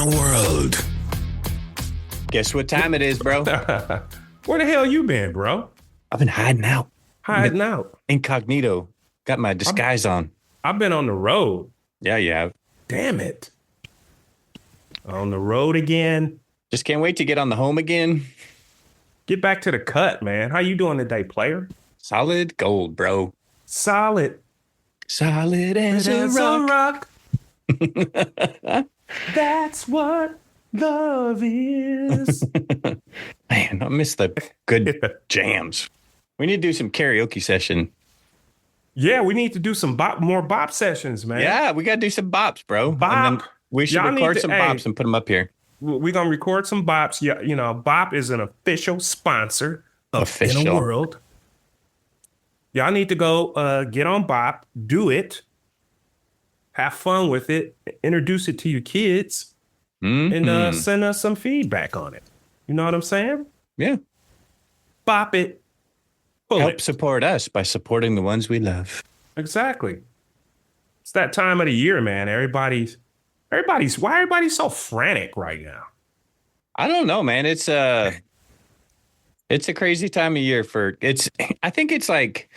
the world. Guess what time it is, bro? Where the hell you been, bro? I've been hiding out. Hiding out. Incognito. Got my disguise on. I've been on the road. Yeah, you have. Damn it. On the road again. Just can't wait to get on the home again. Get back to the cut, man. How you doing today, player? Solid gold, bro. Solid. Solid as a rock. That's what love is. Man, I miss the good jams. We need to do some karaoke session. Yeah, we need to do some more bop sessions, man. Yeah, we got to do some bops, bro. Bop. And then we should record some bops and put them up here. We're going to record some bops. Yeah, you know, Bop is an official sponsor of In a World. Y'all need to go get on Bop, do it, have fun with it, introduce it to your kids, and send us some feedback on it. You know what I'm saying? Yeah. Bop it. Help support us by supporting the ones we love. Exactly. It's that time of the year, man. Why everybody's so frantic right now? I don't know, man. It's a crazy time of year I think it's like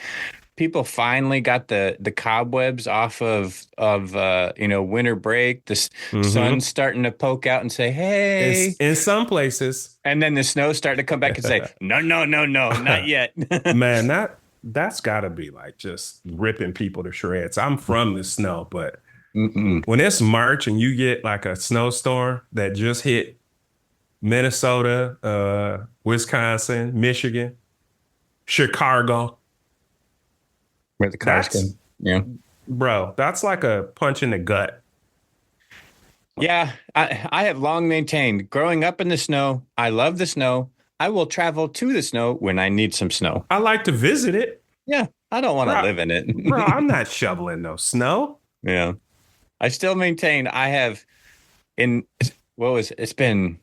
people finally got the cobwebs off of winter break. The sun's starting to poke out and say, hey. In some places. And then the snow's starting to come back and say, no, not yet. Man, that's got to be like just ripping people to shreds. I'm from the snow, but when it's March and you get like a snowstorm that just hit Minnesota, Wisconsin, Michigan, Chicago. Where the cars come. Yeah. Bro, that's like a punch in the gut. Yeah, I have long maintained growing up in the snow. I love the snow. I will travel to the snow when I need some snow. I like to visit it. Yeah, I don't want to live in it. Bro, I'm not shoveling no snow. Yeah. I still maintain I have it's been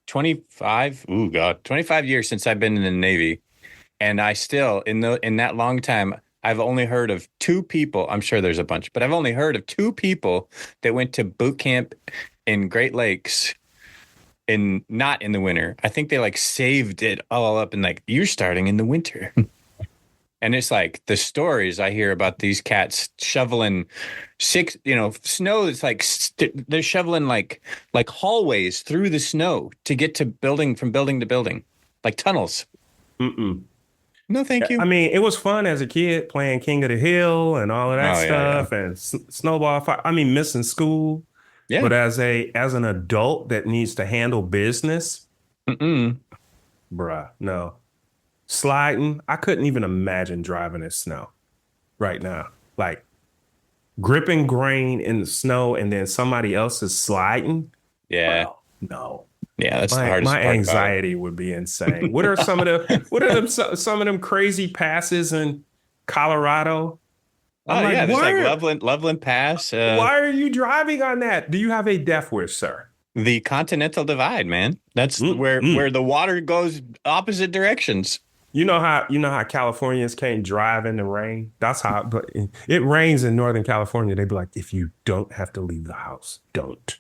25 years since I've been in the Navy. And I still, in that long time, I've only heard of two people. I'm sure there's a bunch, but I've only heard of two people that went to boot camp in Great Lakes not in the winter. I think they like saved it all up and like, you're starting in the winter. And it's like the stories I hear about these cats shoveling snow. It's like they're shoveling like hallways through the snow to get to from building to building, like tunnels. No, thank you. I mean, it was fun as a kid playing King of the Hill and all of that stuff and snowball fight. I mean, missing school. Yeah. But as an adult that needs to handle business, bruh, no. Sliding, I couldn't even imagine driving in snow right now. Like gripping grain in the snow and then somebody else is sliding. Yeah. Well, no. Yeah, that's the hardest part. My anxiety would be insane. What are some of them crazy passes in Colorado? There's like Loveland Pass. Why are you driving on that? Do you have a death wish, sir? The Continental Divide, man. That's where the water goes opposite directions. You know how Californians can't drive in the rain? That's how but it rains in Northern California. They'd be like, if you don't have to leave the house, don't.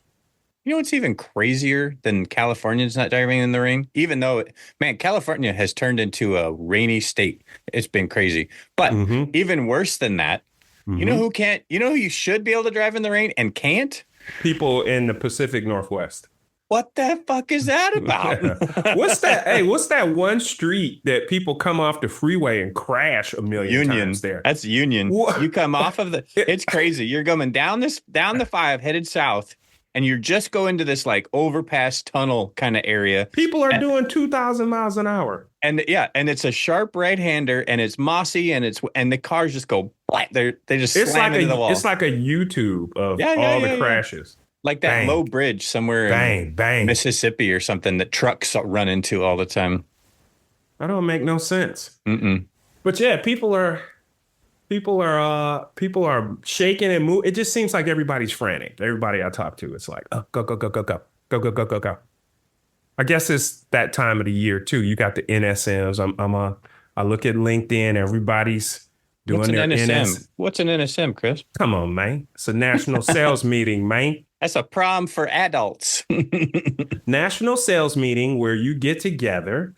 You know what's even crazier than Californians not driving in the rain? Even though, man, California has turned into a rainy state. It's been crazy. But even worse than that, you know who can't? You know who you should be able to drive in the rain and can't? People in the Pacific Northwest. What the fuck is that about? What's that? Hey, what's that one street that people come off the freeway and crash a million times there? That's Union. What? You come off of it's crazy. You're going down the 5 headed south. And you're just going to this like overpass tunnel kind of area. People are doing 2,000 miles an hour. And and it's a sharp right-hander and it's mossy and the cars just go black. They just slam into the wall. It's like a YouTube of all the crashes. Like that low bridge somewhere in Mississippi or something that trucks run into all the time. That don't make no sense. But yeah, people are shaking and moving. It just seems like everybody's frantic. Everybody I talk to, it's like, oh, go. I guess it's that time of the year too. You got the NSMs. I look at LinkedIn. Everybody's doing their NSM. What's an NSM, Chris? Come on, man. It's a national sales meeting, man. That's a prom for adults. National sales meeting where you get together,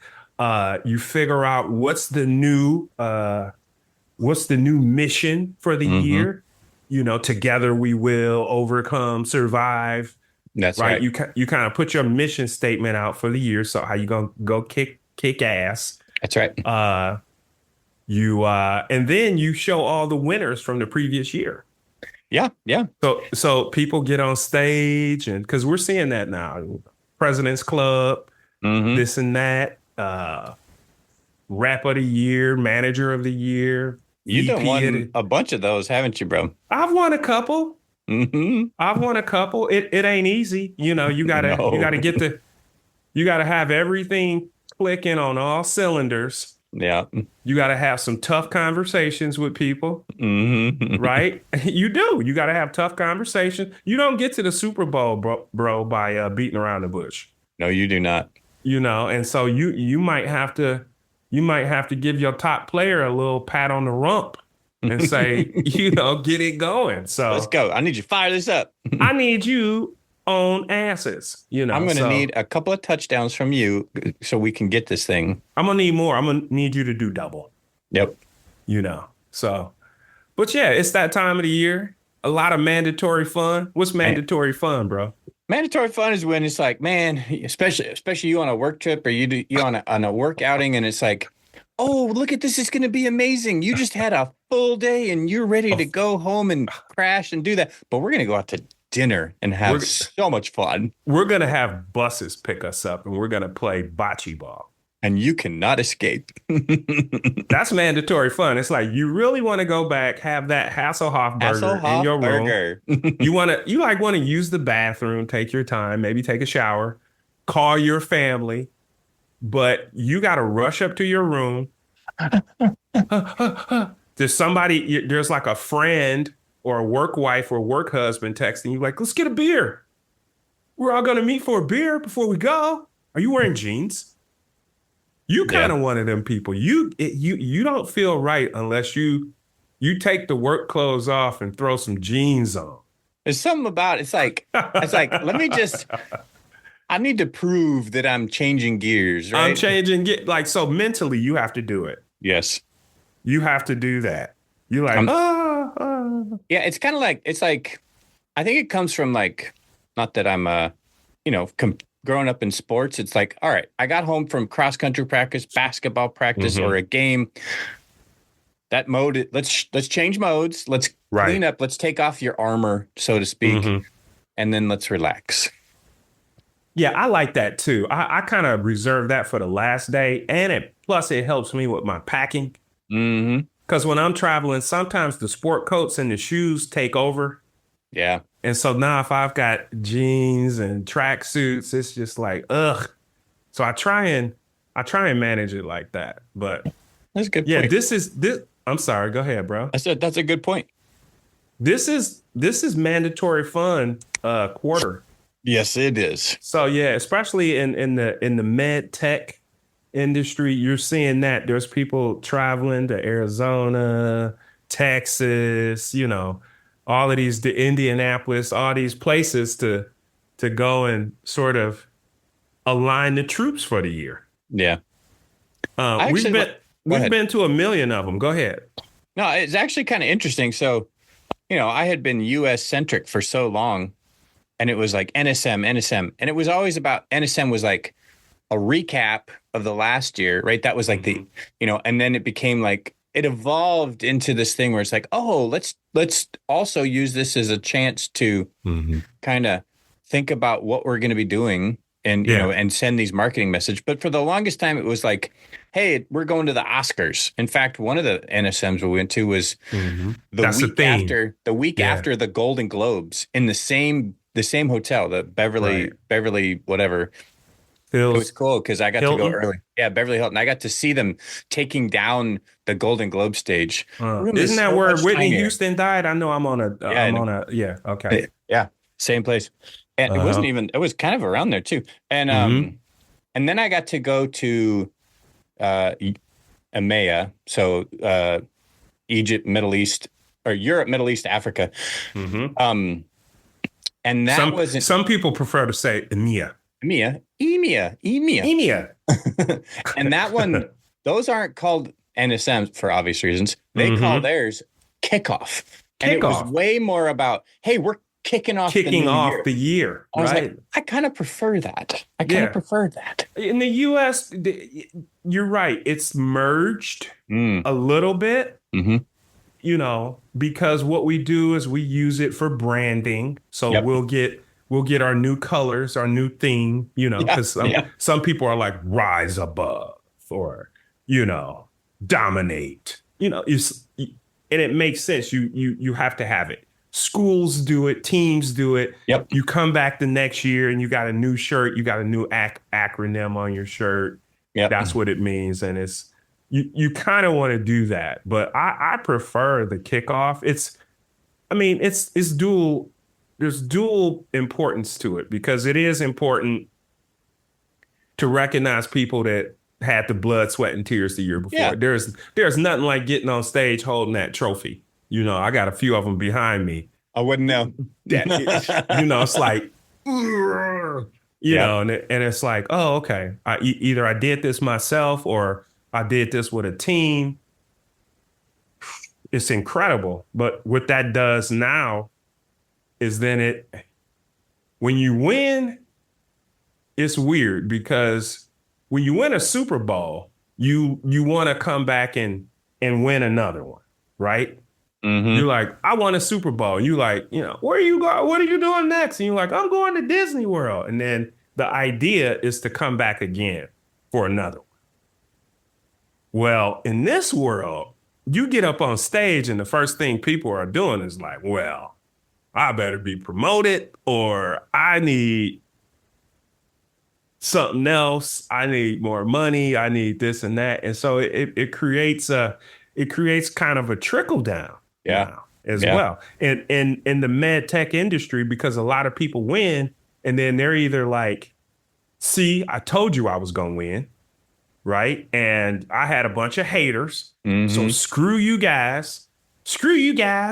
you figure out what's the new mission for the Hmm. year. You know, together we will overcome, survive. That's Right? right. You kind of put your mission statement out for the year. So how you gonna go kick ass? That's right. Uh, and then you show all the winners from the previous year. Yeah, yeah. So people get on stage, and because we're seeing that now, President's Club, Hmm. this and that, rap of the year, manager of the year, You done VP of won the. a bunch of those, haven't you, bro? I've won a couple. Hmm. I've won a couple. It ain't easy. You know, No. you gotta have everything clicking on all cylinders. Yeah. You gotta have some tough conversations with people, Hmm. right? You do. You gotta have tough conversations. You don't get to the Super Bowl, bro, by beating around the bush. No, you do not. You know, and so you might have to give your top player a little pat on the rump and say, get it going. Let's So go. I need you to fire this up. I need you on asses, I'm going to So need a couple of touchdowns from you so we can get this thing. I'm gonna need more. I'm gonna need you to do double, Yep. So, but yeah, it's that time of the year. A lot of mandatory fun. What's And mandatory fun, bro? mandatory fun is when it's like, man, especially you on a work trip or you on a work outing and it's like, oh, look at this. It's going to be amazing. You just had a full day and you're ready to Oh, go home and crash and do that. But we're going to go out to dinner and have we're so much fun. we're gonna have buses pick us up, and we're gonna play bocce ball. And you cannot escape. That's mandatory fun. It's like you really want to go back, have that Hasselhoff burger in Hasselhoff your room. burger. You want to use the bathroom, take your time, maybe take a shower, call your family, but you got to rush up to your room. There's like a friend or a work wife or work husband texting you like, let's get a beer. We're all going to meet for a beer before we go. Are you wearing jeans? You Yeah. kind of one of them people. You don't feel right unless you take the work clothes off and throw some jeans on. There's something about let me just I need to prove that I'm changing gears, I'm right? changing get like so mentally you have to do it. Yes. You have to do that. You're like, Um, yeah, it's kind of like I think it comes from like not that I'm growing up in sports, it's like, all right, I got home from cross country practice, basketball practice, or mhm, a game. That mode, let's change modes. Let's clean right. up. Let's take off your armor, so to speak, Hmm. and then let's relax. Yeah, I like that too. I kind of reserve that for the last day. And it helps me with my packing. Hmm. Because when I'm traveling, sometimes the sport coats and the shoes take over. Yeah, And so now if I've got jeans and track suits, it's just like, ugh. So I try and manage it like that. But that's a good yeah, point. this I'm sorry, go ahead, bro. I said that's a good point. This is mandatory fun quarter. Yes, it is. So yeah, especially in the med tech industry, you're seeing that there's people traveling to Arizona, Texas, all of these, the Indianapolis, all these places to go and sort of align the troops for the year. Yeah. Uh, I we've actually been go we've ahead. been to a million of them. Go ahead. No, it's actually kind of interesting. So, I had been US centric for so long, and it was like NSM, and it was always about NSM was like a recap of the last year, right? That was like Mhm. and then it became like it evolved into this thing where it's like, oh, let's also use this as a chance to Mhm. kind of think about what we're going to be doing and Yeah. and send these marketing message. But for the longest time, it was like, hey, we're going to the Oscars. In fact, one of the NSMs we went to was Mhm. the That's the week theme. after Yeah. the Golden Globes in the same hotel, the Right. Beverly whatever. It was Phil's cool because I got to go Hilton. early. Yeah, Beverly Hilton. I got to see them taking down the Golden Globe stage. The room Isn't is that so where much Whitney tinier. Houston died? I know I'm on a Yeah, I I'm know. on a yeah, okay. Yeah, same place. And Uh-huh. it was kind of around there too. Hmm. And then I got to go to EMEA, so Egypt, Middle East, or Europe, Middle East, Africa. Hmm. Um, And that wasn't some people prefer to say EMEA. EMEA. And that one, those aren't called NSMs for obvious reasons. They call theirs kickoff. And it was way more about, hey, we're kicking off the year. I was like, I kind of prefer that. In the US, you're right. It's merged a little bit, you know, because what we do is we use it for branding. So we'll get our new colors, our new theme, you know, because some people are like rise above or, you know, dominate, you know, and it makes sense. You have to have it. Schools do it, teams do it. Yep. You come back the next year and you got a new shirt, you got a new acronym on your shirt. Yep. That's what it means. And it's you kind of want to do that. But I prefer the kickoff. It's dual. There's dual importance to it because it is important to recognize people that had the blood, sweat, and tears the year before. Yeah. There's nothing like getting on stage holding that trophy. You know, I got a few of them behind me. I wouldn't know. You know, it's like, you know, and it's like, oh, okay. Either I did this myself or I did this with a team. It's incredible. But what that does now is then when you win, it's weird because when you win a Super Bowl, you want to come back and win another one, right? Mm-hmm. You're like, I won a Super Bowl. You like, you know, where are you going? What are you doing next? And you're like, I'm going to Disney World. And then the idea is to come back again for another one. Well, in this world, you get up on stage and the first thing people are doing is like, well, I better be promoted or I need something else. I need more money. I need this and that. And so it creates kind of a trickle down. As well. And in the med tech industry, because a lot of people win and then they're either like, see, I told you I was going to win, right? And I had a bunch of haters. Mm-hmm. So screw you guys.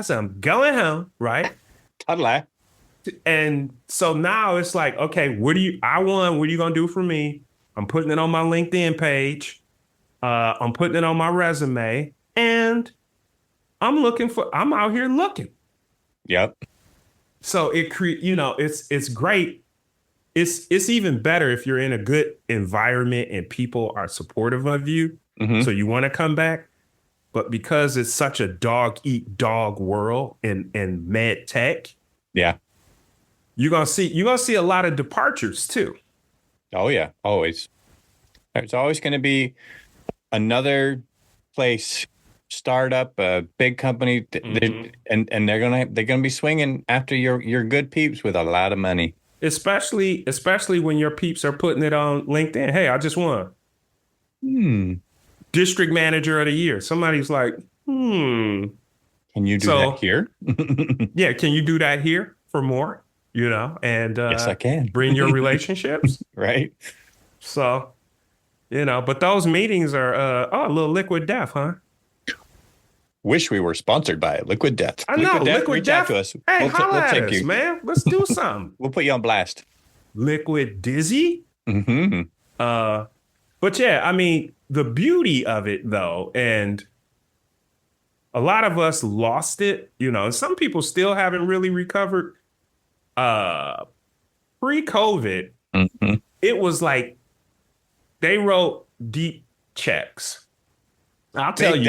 I'm going home, right? Totally. And so now it's like, okay, I won. What are you going to do for me? I'm putting it on my LinkedIn page. I'm putting it on my resume and I'm out here looking. Yep. So it's great. It's even better if you're in a good environment and people are supportive of you. Mm-hmm. So you want to come back. But because it's such a dog eat dog world in med tech. Yeah. You're gonna see a lot of departures too. Oh yeah, always. There's always gonna be another place, startup, a big company, mm-hmm. and they're gonna be swinging after your good peeps with a lot of money. Especially when your peeps are putting it on LinkedIn. Hey, I just won. District Manager of the Year. Somebody's like, Can you do that here? Yeah, can you do that here for more? You know, and yes, I can. Bring your relationships. Right. So, you know, but those meetings are a little Liquid Death, huh? Wish we were sponsored by Liquid Death. I know. Liquid Death. Reach out to us. Hey, holla at us, man. Let's do something. We'll put you on blast. Liquid Dizzy? Mm-hmm. But yeah, I mean, the beauty of it, though, and a lot of us lost it, you know, some people still haven't really recovered. Pre-COVID, mm-hmm. It was like they wrote deep checks. I'll tell you,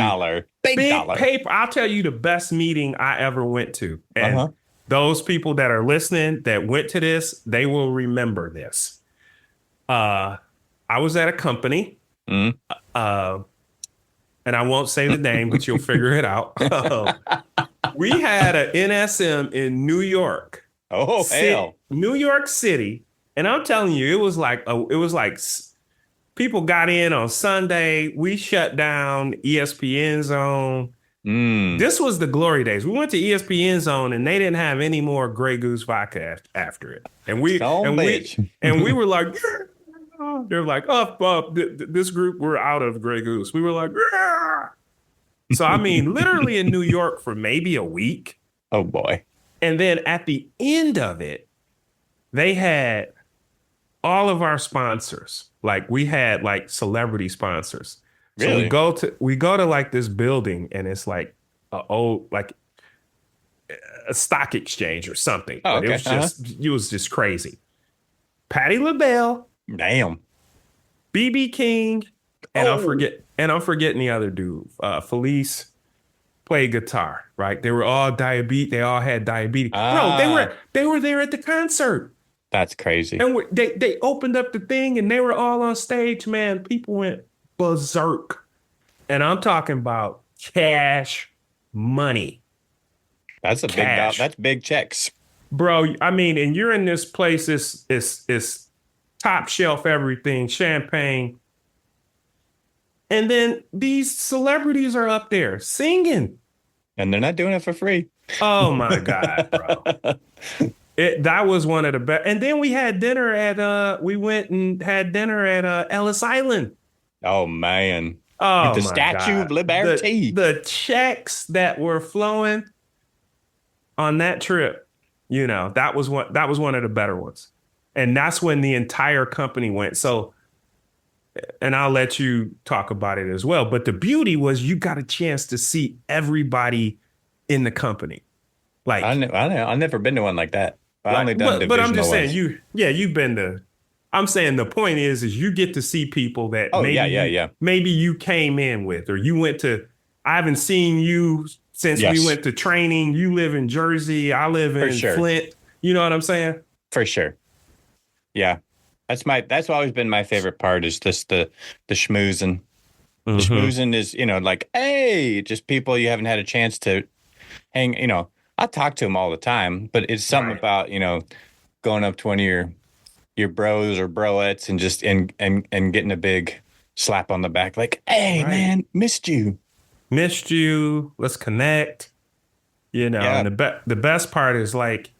big dollar paper. I'll tell you the best meeting I ever went to, and those people that are listening that went to this, they will remember this. I was at a company, and I won't say the name, but you'll figure it out. We had an NSM in New York. Oh, hell. New York City. And I'm telling you, it was like people got in on Sunday. We shut down ESPN Zone. This was the glory days. We went to ESPN Zone and they didn't have any more Grey Goose vodka after it. And we were like, they're like, this group, we're out of Grey Goose. We were like, so I mean, literally in New York for maybe a week. Oh boy. And then at the end of it, they had all of our sponsors. Like we had like celebrity sponsors. So Really? we go to like this building and it's like a old like a stock exchange or something. Oh, But okay. Uh-huh. it was just crazy. Patti LaBelle, Damn. BB King, Oh. and I'm forgetting the other dude. Felice played guitar, right? They were all diabetes. They all had diabetes. Bro, Ah, they were there at the concert. that's crazy. And they opened up the thing and they were all on stage, man. People went berserk. And I'm talking about cash money. That's a big dollar. Cash. That's big checks. Bro, I mean, and you're in this place, it's top shelf everything, champagne. And then these celebrities are up there singing. And they're not doing it for free. Oh my God, bro. That was one of the best. And then we went and had dinner at Ellis Island. Oh man. With Oh the my Statue of God. Liberty. The checks that were flowing on that trip, that was one of the better ones. And that's when the entire company went. So, and I'll let you talk about it as well. But the beauty was you got a chance to see everybody in the company. Like, I've never been to one like that. I only done but I'm divisional just saying ones. you've been to. I'm saying the point is you get to see people that Oh yeah, yeah, yeah. maybe you came in with or you went to. I haven't seen you since we Yes, went to training. You live in Jersey. I live for in sure. Flint. You know what I'm saying? For sure. Yeah. That's always been my favorite part is just the schmoozing. The Mm-hmm. schmoozing is, like, hey, just people you haven't had a chance to hang, I talk to them all the time, but it's something Right. about, going up to one of your bros or broettes and just and getting a big slap on the back, like, hey Right. man, missed you. Missed you. Let's connect. Yeah. And the best part is like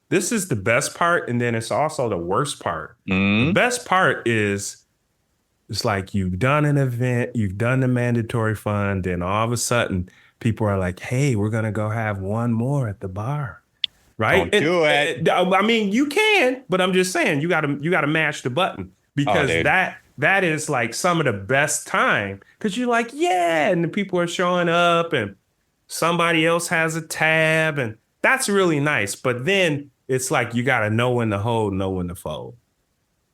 this is the best part, and then it's also the worst part. The Mm. best part is it's like you've done an event, you've done the mandatory fund, and all of a sudden people are like, "Hey, we're gonna go have one more at the bar." Right? Don't do it. I mean, you can, but I'm just saying you gotta mash the button Oh, because dude. that is like some of the best time because you're like, yeah, and the people are showing up and somebody else has a tab, and that's really nice. But then it's like you gotta know when to hold, know when to fold,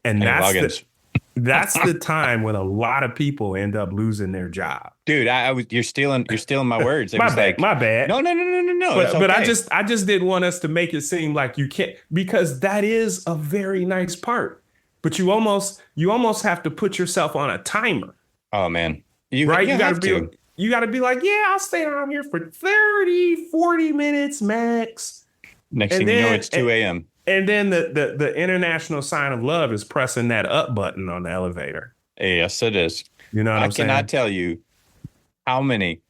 and Any logins. that's the time when a lot of people end up losing their job. Dude, I was you're stealing my words. It My was bad, like, my bad. no, no, no, no, no, no. It's But okay. I just didn't want us to make it seem like you can't because that is a very nice part. But you almost have to put yourself on a timer, Oh man. You right? you have to. You got to be like, yeah, I'll stay on here for 30, 40 minutes max. Next And thing you know, then it's 2 a.m. and then the international sign of love is pressing that up button on the elevator. Yes, it is. You know what I I'm cannot saying? tell you how many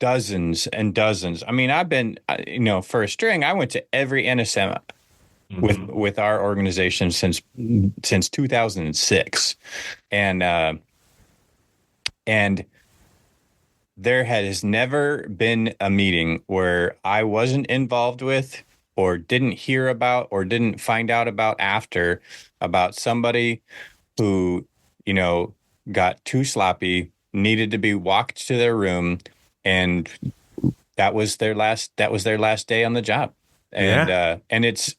dozens and dozens. I mean, I've been, for a string, I went to every NSM with Hmm. with our organization since 2006, and there has never been a meeting where I wasn't involved with or didn't hear about or didn't find out about somebody who, you know, got too sloppy, needed to be walked to their room, and that was their last day on the job. And Yeah. and it's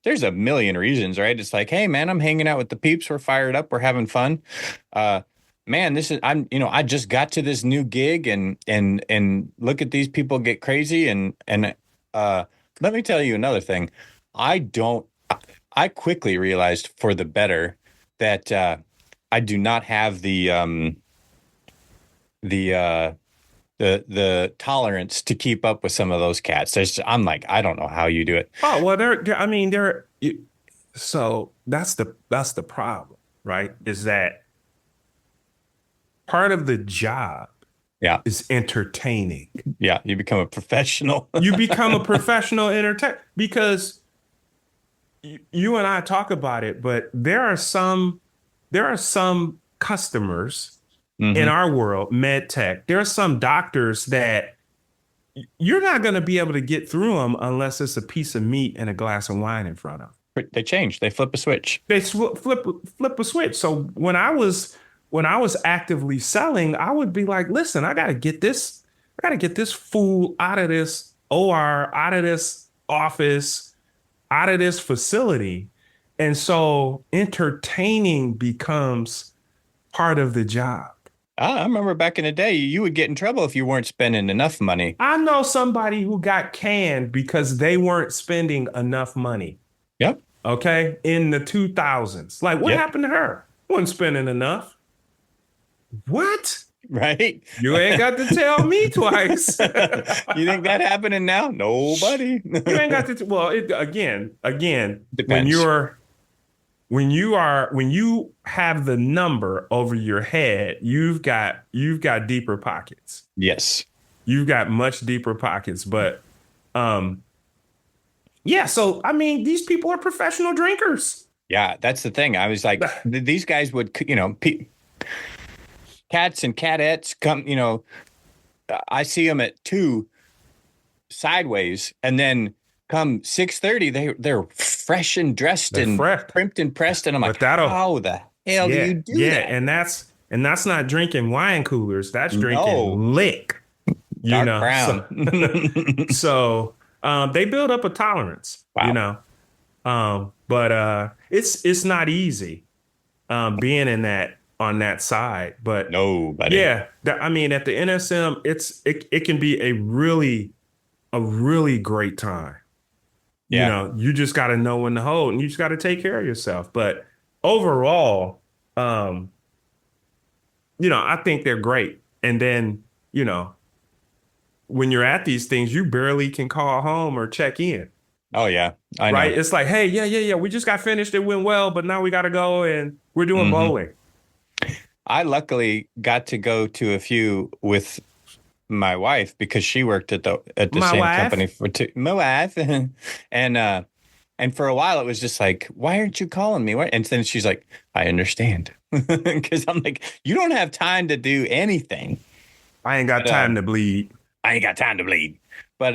there's a million reasons, right? It's like, hey man, I'm hanging out with the peeps, we're fired up, we're having fun. Man, I just got to this new gig, and look at these people get crazy. And uh let me tell you another thing. I don't I quickly realized for the better that I do not have the the tolerance to keep up with some of those cats. I'm like, I don't know how you do it. Oh, well, I mean, so that's the problem, right? Is that part of the job Yeah. is entertaining. Yeah. You become a professional. You become a professional entertainer because you and I talk about it, but there are some customers in Hmm. our world, med tech. There are some doctors that you're not going to be able to get through them unless it's a piece of meat and a glass of wine in front of them. They change. They flip a switch. They flip a switch. So when I was actively selling, I would be like, listen, I gotta get this fool out of this OR, out of this office, out of this facility. And so entertaining becomes part of the job. I remember back in the day, you would get in trouble if you weren't spending enough money. I know somebody who got canned because they weren't spending enough money. Yep. Okay. In the 2000s. Like, what happened to her? Wasn't spending enough. What? Right. You ain't got to tell me twice. You think that happening now? Nobody. You ain't got to. Well, again, Depends. When you have the number over your head, you've got deeper pockets. Yes. You've got much deeper pockets. But yeah, so I mean, these people are professional drinkers. Yeah, that's the thing. I was like, these guys would, cats and cadettes come, I see them at 2 sideways, and then come 6:30, they're fresh and dressed and primped and pressed, and I'm like, how the hell do you do that? And that's not drinking wine coolers. That's drinking lick. Dark brown. So they build up a tolerance. Wow. But it's not easy being in that on that side. But nobody. Yeah, I mean, at the NSM, it can be a really great time. Yeah. You just got to know when to hold, and you just got to take care of yourself. But overall, I think they're great. And then, when you're at these things, you barely can call home or check in. Oh yeah, I know. Right? It's like, hey, yeah. We just got finished. It went well, but now we got to go and we're doing bowling. I luckily got to go to a few with my wife because she worked at the same company for my wife, and for a while it was just like, why aren't you calling me? And then she's like, I understand, because I'm like, you don't have time to do anything. I ain't got time to bleed. But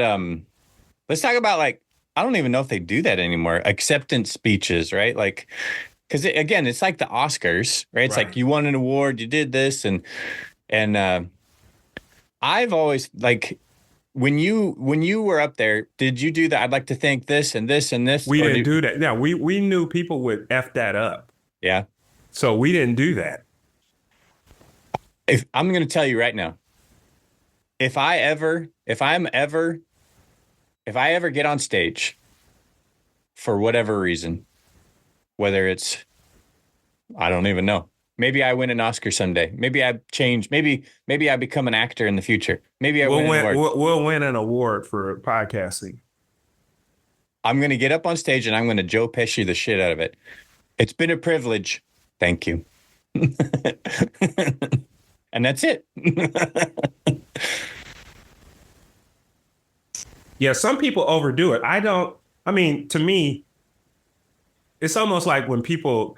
let's talk about, like, I don't even know if they do that anymore. Acceptance speeches, right? Like, because again, it's like the Oscars, right? It's like you won an award, you did this, and I've always, like, when you were up there, did you do that? I'd like to thank this and this and this. We didn't do that. Yeah, we knew people would F that up. Yeah. So we didn't do that. I'm going to tell you right now, if I ever get on stage for whatever reason, whether it's, I don't even know. Maybe I win an Oscar someday. Maybe I change. Maybe I become an actor in the future. Maybe we'll win an award. We'll win an award for podcasting. I'm going to get up on stage and I'm going to Joe Pesci the shit out of it. It's been a privilege. Thank you. And that's it. Yeah, some people overdo it. I mean, to me, it's almost like when people,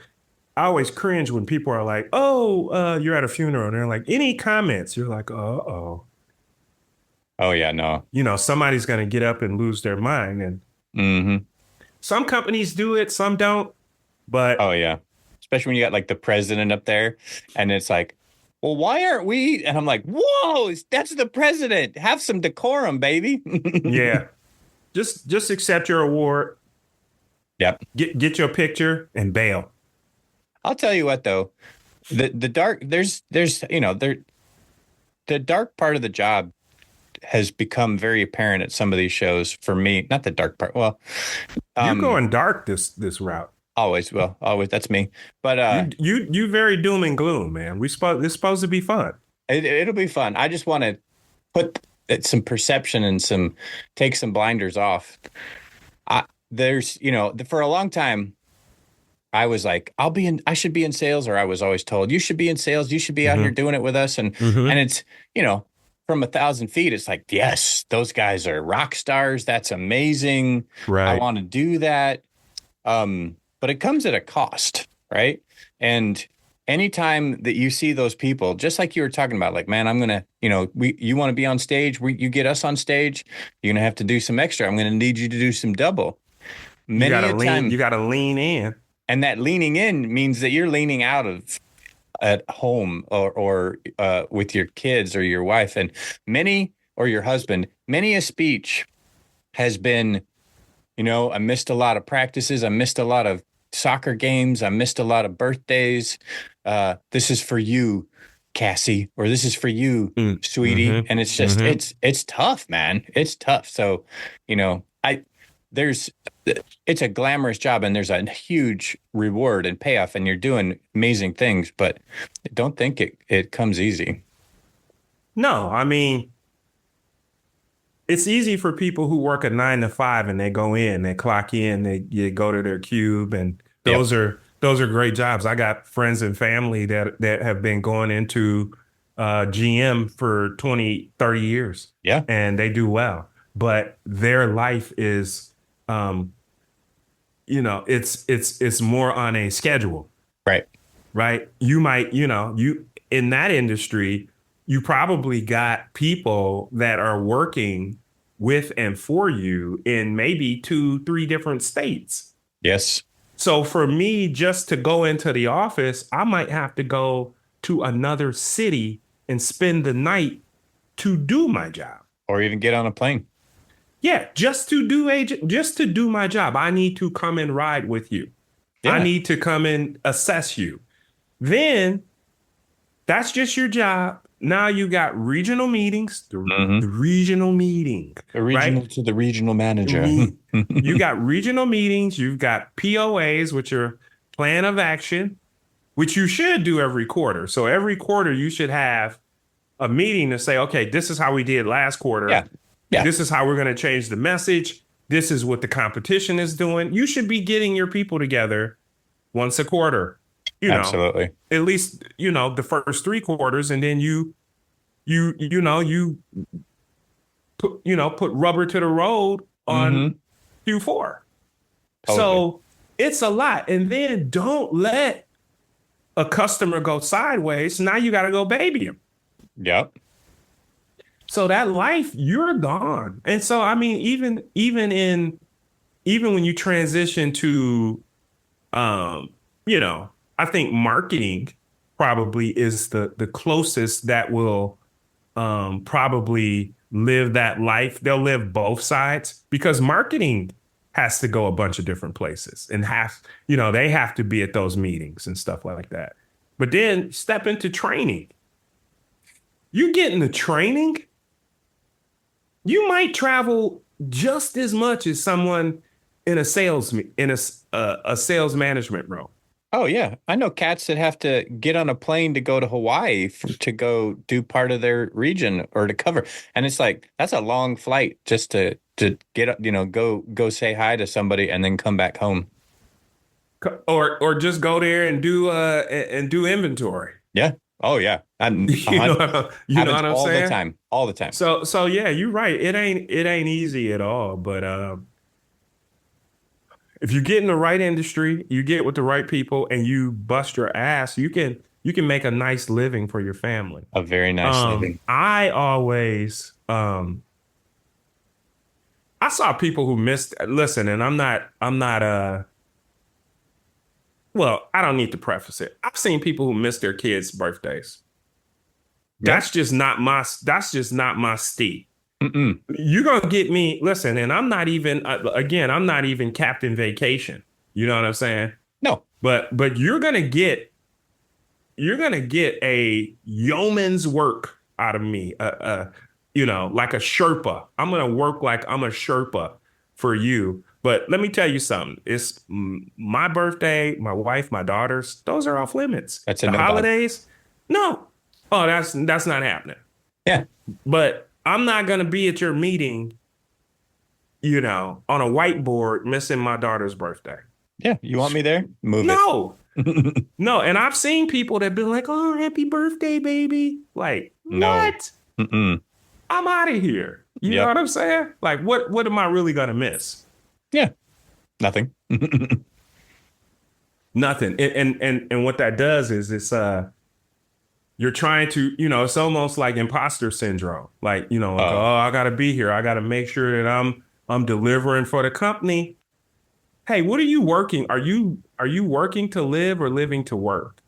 I always cringe when people are like, oh, you're at a funeral, and they're like, any comments? You're like, uh-oh. Oh, yeah, no. Somebody's going to get up and lose their mind. And some companies do it, some don't. But oh, yeah. Especially when you got, like, the president up there, and it's like, well, why aren't we? And I'm like, whoa, that's the president. Have some decorum, baby. Yeah. Just accept your award. Yep. Get your picture and bail. I'll tell you what, though, the dark, there's the dark part of the job has become very apparent at some of these shows for me. Not the dark part. Well, you're going dark this route. Always. That's me. But you very doom and gloom, man. It's supposed to be fun. It'll be fun. I just want to put some perception and take some blinders off. There's, for a long time, I was like, I should be in sales, or I was always told, you should be in sales. You should be out here doing it with us. And it's, from 1,000 feet, it's like, yes, those guys are rock stars. That's amazing. Right. I want to do that. But it comes at a cost, right? And anytime that you see those people, just like you were talking about, like, man, I'm gonna, you want to be on stage, you get us on stage, you're gonna have to do some extra. I'm gonna need you to do some double. Many a You time, gotta lean in. and that leaning in means that you're leaning out of at home or with your kids or your wife, and many or your husband. Many a speech has been, I missed a lot of practices. I missed a lot of soccer games. I missed a lot of birthdays. This is for you, Cassie, or this is for you, sweetie. And it's just, it's tough, man. It's tough. So, there's, it's a glamorous job and there's a huge reward and payoff and you're doing amazing things, but don't think it comes easy. No, I mean, it's easy for people who work a 9 to 5 and they go in, they clock in, you go to their cube, and those are great jobs. I got friends and family that have been going into GM for 20, 30 years. Yeah. And they do well. But their life is it's more on a schedule. Right. Right. You might, you in that industry, you probably got people that are working with and for you in maybe 2-3 different states. Yes. So for me, just to go into the office, I might have to go to another city and spend the night to do my job. Or even get on a plane. Yeah, just to do my job. I need to come and ride with you. Yeah. I need to come and assess you. Then that's just your job. Now you got regional meetings, the regional meeting. Regional right? To the regional manager. You got regional meetings. You've got POAs, which are plan of action, which you should do every quarter. So every quarter you should have a meeting to say, okay, this is how we did last quarter. Yeah. Yeah. This is how we're going to change the message. This is what the competition is doing. You should be getting your people together once a quarter. Absolutely. At least, the first 3 quarters, and then you put rubber to the road on Q4. Totally. So it's a lot. And then don't let a customer go sideways. Now you got to go baby him. Yep. So that life, you're gone. And so, I mean, even when you transition to, I think marketing probably is the closest that will probably live that life. They'll live both sides because marketing has to go a bunch of different places and they have to be at those meetings and stuff like that. But then step into training. You get into training, you might travel just as much as someone in a sales management role. Oh, yeah. I know cats that have to get on a plane to go to Hawaii to go do part of their region or to cover. And it's like, that's a long flight just to get, go say hi to somebody and then come back home. Or just go there and do inventory. Yeah. Oh, yeah. You know what I'm saying? All the time. So yeah, you're right. It ain't easy at all. But if you get in the right industry, you get with the right people, and you bust your ass, you can make a nice living for your family. A very nice living. I always I saw people who missed. Listen, and I'm not. Well, I don't need to preface it. I've seen people who miss their kids' birthdays. Yep. That's just not my steed. You're going to get me, listen, and I'm not even, I'm not even Captain Vacation. You know what I'm saying? No. But you're going to get a yeoman's work out of me, like a Sherpa. I'm going to work like I'm a Sherpa for you. But let me tell you something. It's my birthday, my wife, my daughters. Those are off limits. That's the holidays. No. Oh, that's not happening. Yeah. But I'm not going to be at your meeting, on a whiteboard missing my daughter's birthday. Yeah. You want me there? Move it. No. And I've seen people that be like, oh, happy birthday, baby. Like, no. What? I'm out of here. You know what I'm saying? Like, what am I really going to miss? Yeah. Nothing. Nothing. And what that does is you're trying to, it's almost like imposter syndrome. Like, like, Oh, oh, I gotta be here. I gotta make sure that I'm delivering for the company. Hey, what are you working? Are you working to live or living to work?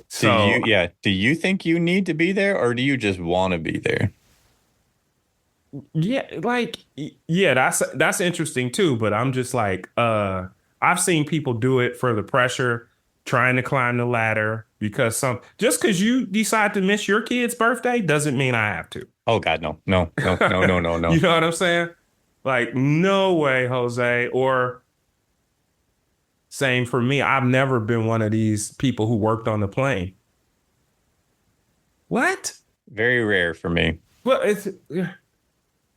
So do you think you need to be there or do you just want to be there? yeah, like yeah, that's interesting too. But I'm just like, I've seen people do it for the pressure, trying to climb the ladder because just because you decide to miss your kid's birthday doesn't mean I have to. Oh God, no, no, no, no, no, no, You no. know what I'm saying? Like, no way, Jose. Or same for me. I've never been one of these people who worked on the plane. What? Very rare for me. Well, it's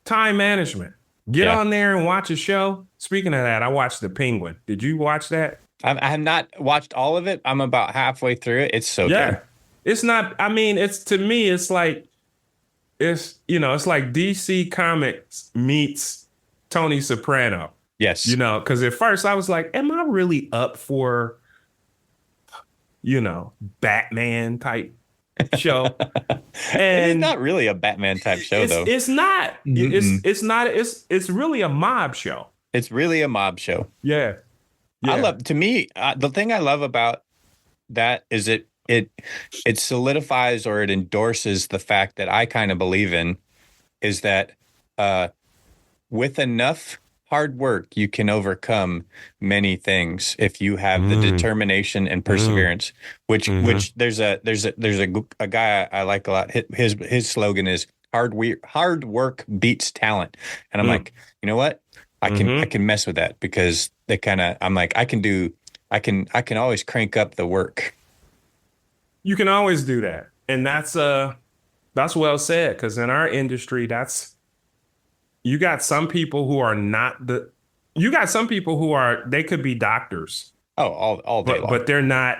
time management. Get Yeah. on there and watch a show. Speaking of that, I watched The Penguin. Did you watch that? I have not watched all of it. I'm about halfway through it. It's so good. Yeah. It's not, I mean, it's to me, it's like, it's like DC Comics meets Tony Soprano, Yes. because at first I was like, am I really up for, Batman type show? It is And not really a Batman type show, it's though. it's not. Mm-mm. It's not. It's really a mob show. It's really a mob show. Yeah. I Yeah. love, to me, the thing I love about that is it solidifies or it endorses the fact that I kind of believe in is that uh, with enough hard work, you can overcome many things if you have the Mm, determination and mm, perseverance. Which hmm there's a guy I like a lot. His slogan is hard work beats talent, and I'm mm, like, you know what? I hmm can mess with that because they kind of I'm like I can always crank up the work. You can always do that, and that's well said. Because in our industry, you got some people who are not the. You got some people who are they could be doctors, Oh, all day but long. they're not.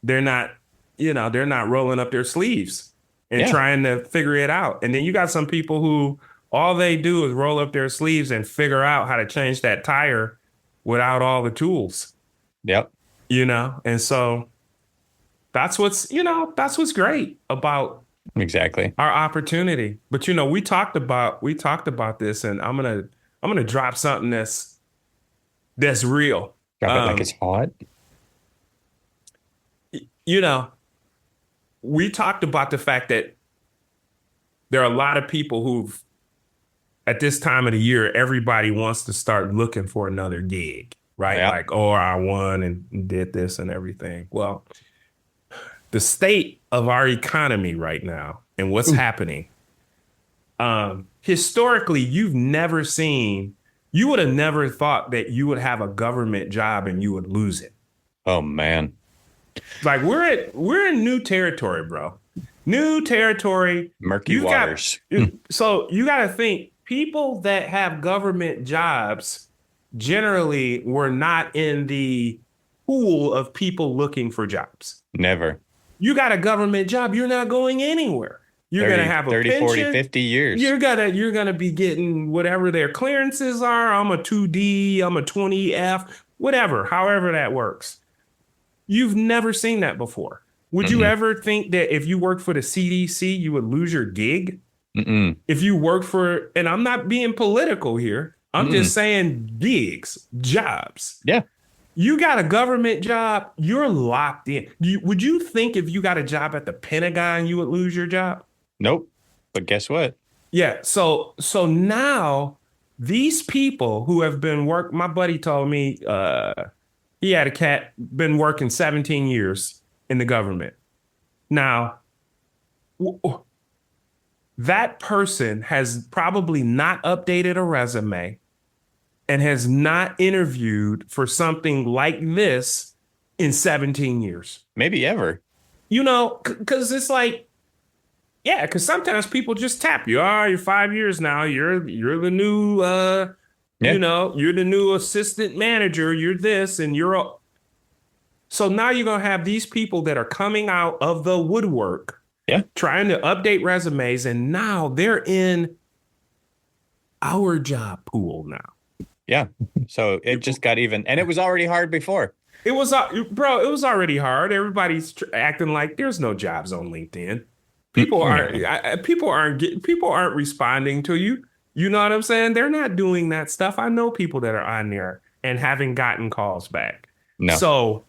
They're not. They're not rolling up their sleeves and Yeah. trying to figure it out. And then you got some people who all they do is roll up their sleeves and figure out how to change that tire without all the tools. Yep. And so that's what's great about Exactly. our opportunity. But we talked about this, and I'm gonna drop something that's real. Drop it like Um, it's hot. you know, we talked about the fact that there are a lot of people who've at this time of the year, everybody wants to start looking for another gig, right? Yeah. Like, oh, I won and did this and everything. Well, the state of our economy right now and what's Ooh. happening, historically, you would have never thought that you would have a government job and you would lose it. Oh man. Like we're in new territory, bro. New territory. Murky You got waters. so you got to think people that have government jobs generally were not in the pool of people looking for jobs. Never. You got a government job, you're not going anywhere. You're going to 30, have a 30, 40, pension. 50 years. You're gonna be getting whatever their clearances are. I'm a 2D, I'm a 20F, whatever, however that works. You've never seen that before. Would you Mm-mm. ever think that if you worked for the CDC, you would lose your gig? Mm-mm. If you work for, and I'm not being political here, I'm Mm-mm. just saying gigs, jobs. Yeah. You got a government job, you're locked in. Would you think if you got a job at the Pentagon, you would lose your job? Nope. But guess what? Yeah. So now these people who have my buddy told me he had a cat been working 17 years in the government. Now, that person has probably not updated a resume and has not interviewed for something like this in 17 years. Maybe ever. Because it's like, yeah, because sometimes people just tap you. Oh, you're 5 years now. You're the new, Yeah. you're the new assistant manager. You're this and so now you're going to have these people that are coming out of the woodwork, Yeah. trying to update resumes. And now they're in our job pool now. Yeah. So it just got even. And it was already hard before. bro, it was already hard. Everybody's acting like there's no jobs on LinkedIn. No. People aren't responding to you. You know what I'm saying? They're not doing that stuff. I know people that are on there and haven't gotten calls back. No. So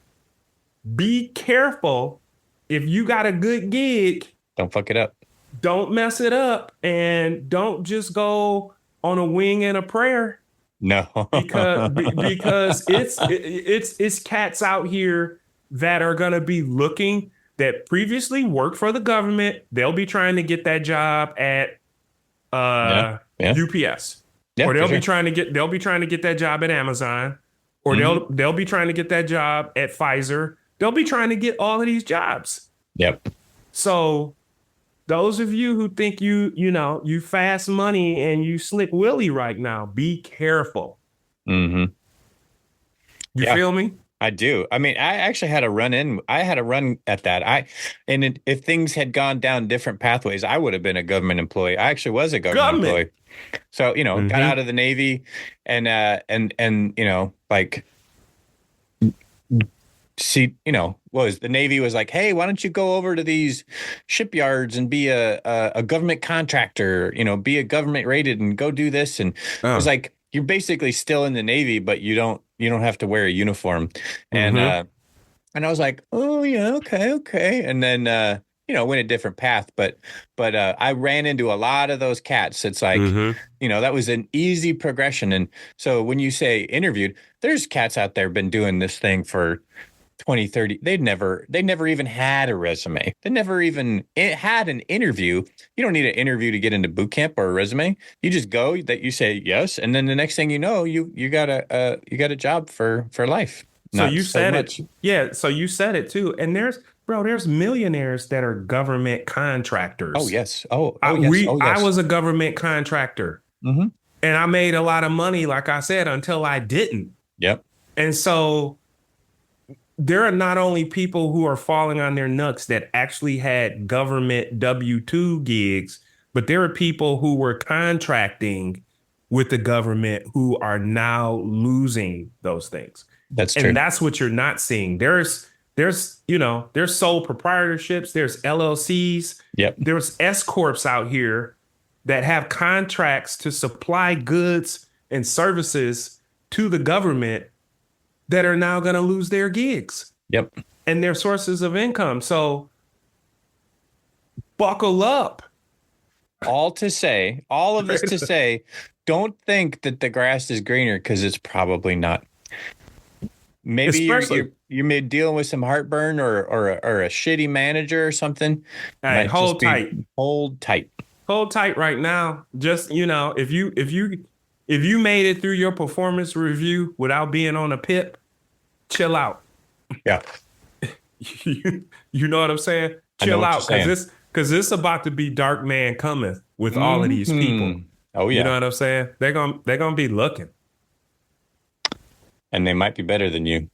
be careful. If you got a good gig, Don't fuck it up. don't mess it up and don't just go on a wing and a prayer No. because it's cats out here that are going to be looking that previously worked for the government. They'll be trying to get that job at Yeah. Yeah. UPS, Yeah, or for sure. they'll be trying to get that job at Amazon, or Hmm. they'll be trying to get that job at Pfizer. They'll be trying to get all of these jobs. Yep. So those of you who think you fast money and you slick willy right now, be careful. Hmm. You Yeah. feel me? I do. I mean, I actually had a run in. I had a run at that. If things had gone down different pathways, I would have been a government employee. I actually was a government Government. employee. So, got Hmm. out of the Navy and like see, was the Navy was like, hey, why don't you go over to these shipyards and be a government contractor, be a government rated and go do this. And it was Oh. like, you're basically still in the Navy, but you don't have to wear a uniform. And, Hmm. and I was like, oh yeah, okay, okay. And then, went a different path, but I ran into a lot of those cats. It's like, Hmm. that was an easy progression. And so when you say interviewed, there's cats out there been doing this thing for 20, 30. They never even had a resume. They never even had an interview. You don't need an interview to get into boot camp or a resume. You just go, that you say yes, and then the next thing you know, you got a job for life. So Not you so said it. much. Yeah, so you said it too. And there's millionaires that are government Oh contractors. yes. Oh yes. Oh I yes. was a government contractor Hmm. and I made a lot of money, like I said, until I didn't. Yep. And so there are not only people who are falling on their nuts that actually had government W-2 gigs, but there are people who were contracting with the government who are now losing those things. That's And true. that's what you're not seeing. There's sole proprietorships, there's LLCs, Yep. there's S corps out here that have contracts to supply goods and services to the government that are now going to lose their gigs Yep. and their sources of income. So buckle up. All of this to say, don't think that the grass is greener because it's probably not. Maybe you're Especially, you're you may dealing with some heartburn or a shitty manager or something. hey, Might just be hold tight. hold tight right now. Just, if you made it through your performance review without being on a pip, chill out. Yeah, You know what I'm saying? I know Chill what you're out, saying. because this about to be dark man cometh with all of these people. Oh You know yeah, what I'm saying? They're gonna be looking. and they might be better than you.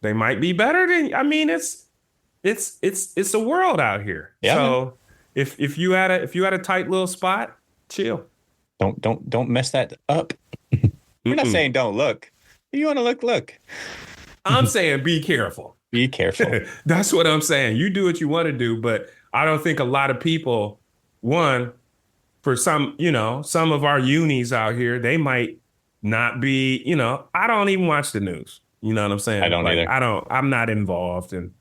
They might be better than. I mean, it's a world out here. Yeah, man. So if you had a tight little spot, chill. Don't mess that up. We're not Mm-mm. saying don't look. If you want to look, look. I'm saying be careful. Be careful. That's what I'm saying. You do what you want to do, but I don't think a lot of people, one, for some of our unis out here, they might not be, I don't even watch the news. You know what I'm saying? I don't either. I'm not involved. And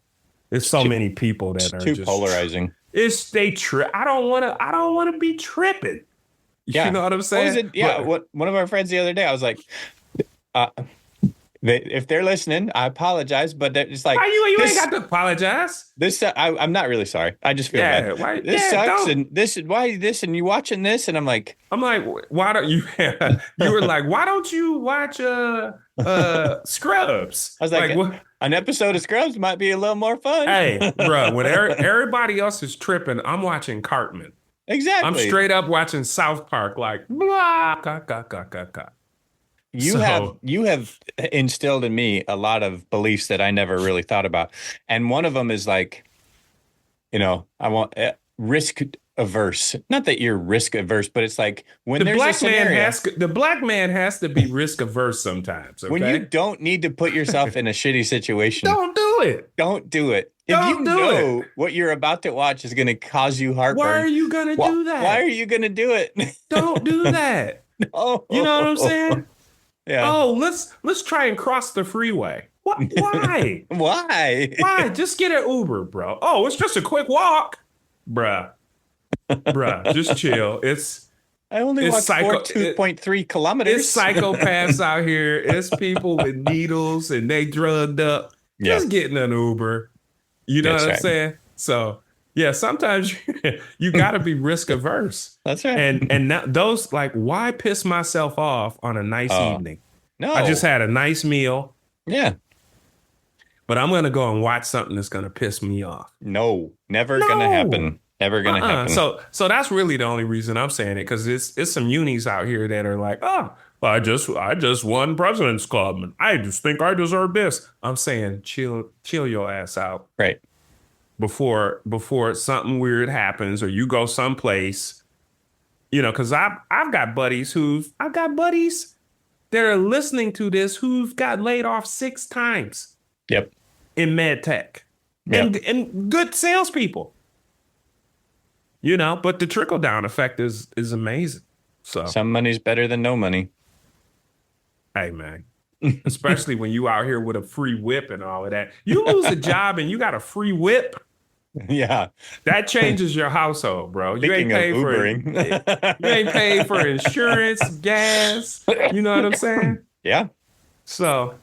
there's so Too- many people It's that are too just, polarizing. I don't want to be tripping. Yeah. You know what I'm What was saying? it? Yeah. But- One of our friends the other day, I was like, uh, if they're listening, I apologize, but it's like why you ain't this. got to apologize? I'm not really sorry. I just feel Yeah, bad. why? This Yeah, sucks, don't. and this is why this, and you watching this, and I'm like, I'm like, why don't you? You were like, why don't you watch Scrubs? I was like, what? an episode of Scrubs might be a little more fun. Hey, bro, when everybody else is tripping, I'm watching Cartman. Exactly. I'm straight up watching South Park, like blah, ka. You have instilled in me a lot of beliefs that I never really thought about, and one of them is like, I want risk averse. Not that you're risk averse, but it's like when there's a scenario, the black man has to be risk averse sometimes. when you Okay, don't need to put yourself in a shitty situation, don't do it. don't do it. If you Don't do it. know what you're about to watch is going to cause you Why heartburn, are you gonna do that? why are you going to do it? Don't do that. Oh, You know what I'm saying? Yeah. Oh, let's try and cross the freeway. What? Why? Why? Why? Just get an Uber, bro. Oh, it's just a quick walk, bruh. Just chill. I only walked 2.3 kilometers. It's psychopaths out here. It's people with needles and they drugged up. Just getting an Uber. You know what I'm saying? So yeah, sometimes you got to be risk averse. That's right. And now, those like, why piss myself off on a nice evening? No, I just had a nice meal. Yeah. But I'm gonna go and watch something that's gonna piss me off. No, never gonna happen. Never gonna happen. So that's really the only reason I'm saying it, because it's some unis out here that are like, oh, well, I just won President's Club and I just think I deserve this. I'm saying chill your ass out. Right. Before something weird happens or you go someplace, you know, because I've got buddies that are listening to this who've got laid off 6 times. Yep. In med tech. Yep. And good salespeople. You know, but the trickle down effect is amazing. So some money's better than no money. Hey man. Especially when you out here with a free whip and all of that. You lose a job and you got a free whip. Yeah. That changes your household, bro. Speaking you ain't paid for insurance, gas. You know what I'm saying? Yeah. So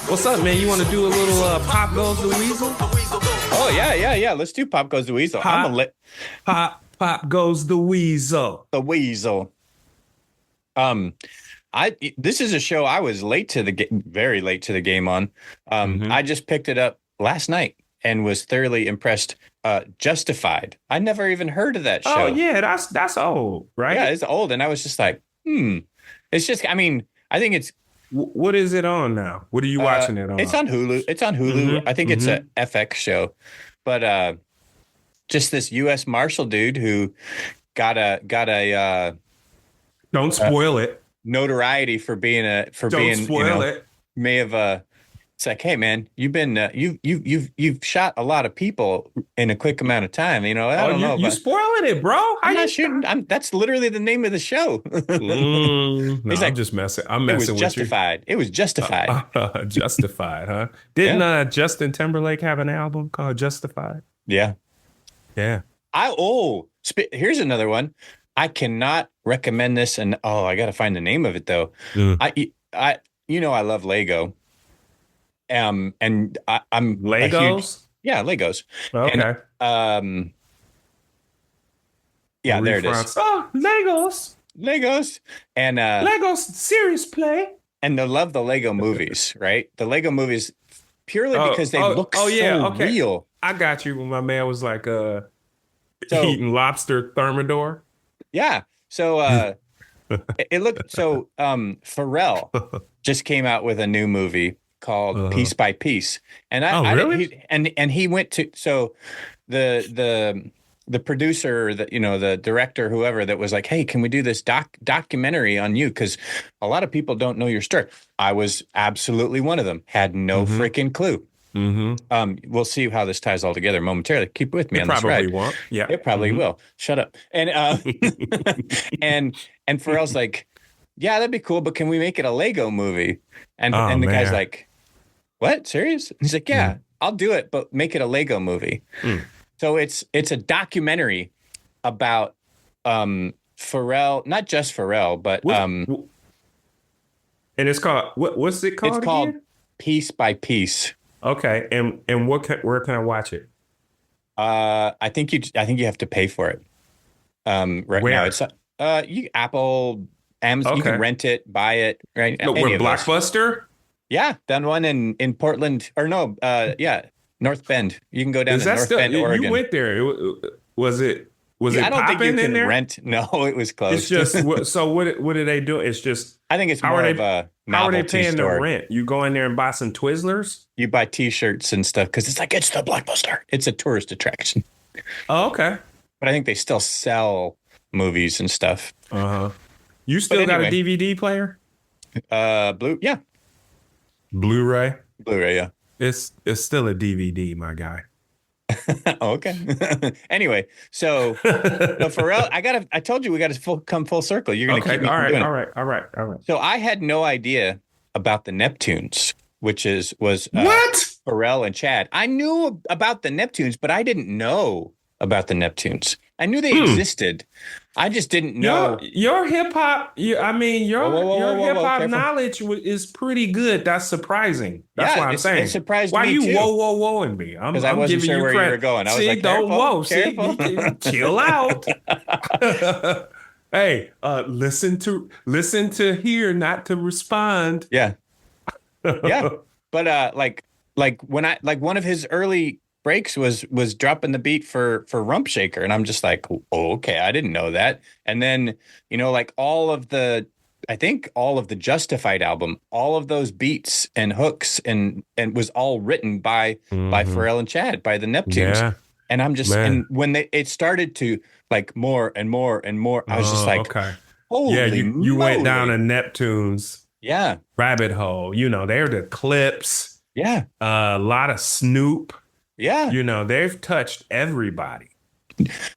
what's up, man? You want to do a little Pop Goes the Weasel? Oh, yeah. Let's do Pop Goes the Weasel. Pop Goes the Weasel. The Weasel. This is a show I was very late to the game on. I just picked it up last night and was thoroughly impressed. Justified. I never even heard of that show. Oh yeah, that's old, right? Yeah, it's old, and I was just like, It's just, I mean, I think it's. What is it on now? What are you watching it on? It's on Hulu. Mm-hmm, I think it's a FX show, but just this U.S. Marshal dude who got a. Don't spoil it. Notoriety for being it. May have it's like, hey man, you've been you've shot a lot of people in a quick amount of time. You know, I don't know. You spoiling it, bro. I'm not shooting. That's literally the name of the show. He's like, I'm just messing. I'm messing with Justified. You. It was Justified. Justified, huh? Didn't Justin Timberlake have an album called Justified? Yeah. Yeah. Here's another one. I cannot recommend this, and I got to find the name of it though. I love Lego. And I'm Legos. Legos. Okay. And, there it is. Oh, Legos, and Legos serious play. And I love the Lego movies, right? The Lego movies purely because they look so real. I got you when my man was like eating lobster thermidor. Yeah. So it looked so. Pharrell just came out with a new movie called Piece by Piece, and really? He went to the producer, the director, whoever that was like, hey, can we do this documentary on you? Because a lot of people don't know your story. I was absolutely one of them. Had no freaking clue. Mm-hmm. We'll see how this ties all together momentarily. Keep with me on this ride. Probably won't. Yeah, it probably will. Shut up. And and Pharrell's like, yeah, that'd be cool, but can we make it a Lego movie? And the guy's like, what? Serious? And he's like, yeah, I'll do it, but make it a Lego movie. So it's a documentary about Pharrell, not just Pharrell, but and it's called what's it called? It's called Piece by Piece. Okay, and where can I watch it? I think you have to pay for it. Right now it's Apple, Amazon. Okay. You can rent it, buy it. Right? No, we're Blockbuster. Yeah, done one in Portland or no, North Bend. You can go down to North Bend, Oregon. You went there. Was it I don't think you can there? Rent. No, it was closed. It's just so what do they do? It's just I think it's more of a novelty how are they paying store. The rent? You go in there and buy some Twizzlers. You buy T-shirts and stuff because it's the Blockbuster. It's a tourist attraction. Oh, okay. but I think they still sell movies and stuff. Uh-huh. You But still got a anyway, DVD player? yeah, Blu-ray? Blu-ray, yeah. It's still a DVD, my guy. Oh, okay. Anyway, so Pharrell, I told you we gotta come full circle. You're gonna Okay. keep me All from right. doing All it. right. All right. All right. So I had no idea about the Neptunes, which was What? Pharrell and Chad. I knew about the Neptunes, but I didn't know about the Neptunes. I knew they Hmm. existed. I just didn't Your know. your hip hop, I mean Whoa, whoa, whoa, your whoa, whoa, hip whoa! hop Careful. knowledge is pretty good. That's surprising. That's Yeah, why I'm it saying. surprised Why me you too whoa me? because I I'm wasn't giving sure you where you were credit. going. I was See, like, don't careful, whoa. See, careful. you can chill out. Hey, listen to hear, not to respond. Yeah, yeah. But like when I like one of his early breaks was dropping the beat for Rump Shaker, and I'm just like, oh, okay, I didn't know that. And then like I think all of the Justified album, all of those beats and hooks and was all written by Hmm. Pharrell and Chad, by the Neptunes. Yeah, And man. and when it started to like more and more and more, I was just Oh, like, okay. Yeah, holy you went down a moly. Neptune's Yeah. rabbit hole. They're the Clips, Yeah. a lot of Snoop. Yeah. They've touched everybody.